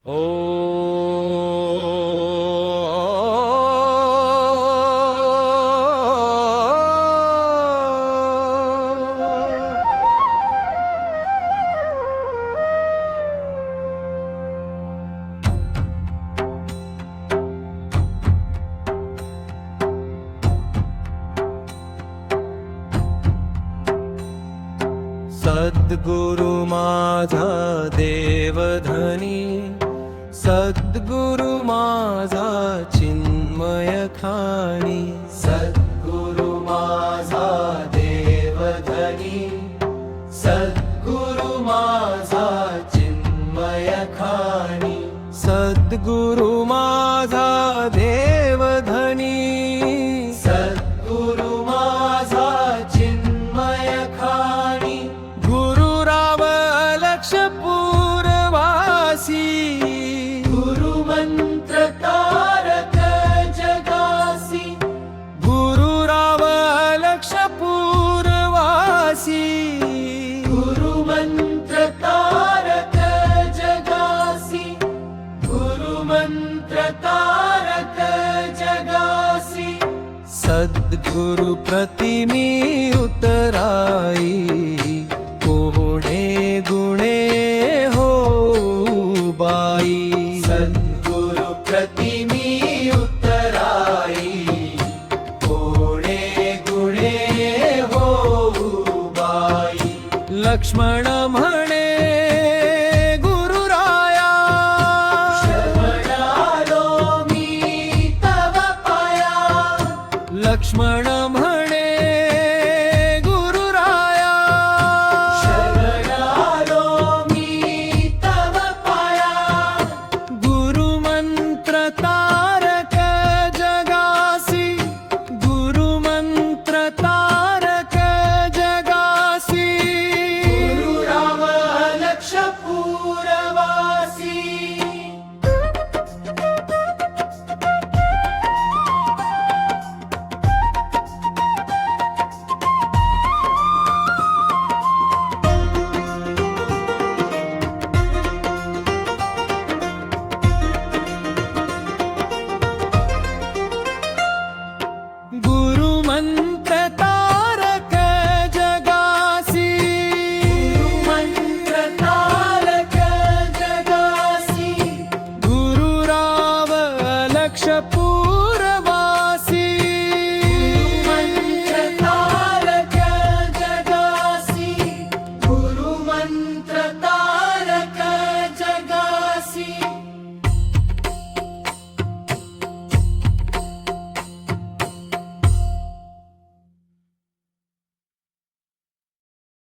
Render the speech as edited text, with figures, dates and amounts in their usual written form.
ओ सद्गुरु माझा देवधनी, सद्गुरु माझा चिन्मय खाणी, सद्गुरु माझा देवधनी, सद्गुरु माझा चिन्मय खाणी, सद्गुरु माझा देवधनी, सद्गुरु माझा चिन्मय खाणी, गुरुराव लक्ष पूर्वासी, गुरुमंत्र तारक जगासी, गुरुराव लक्ष पूर्वासी, गुरुमंत्र तारक जगासी, गुरुमंत्र तारक जगासी, सद्गुरु प्रतिमी उतराई, कोणे गुणे हो बा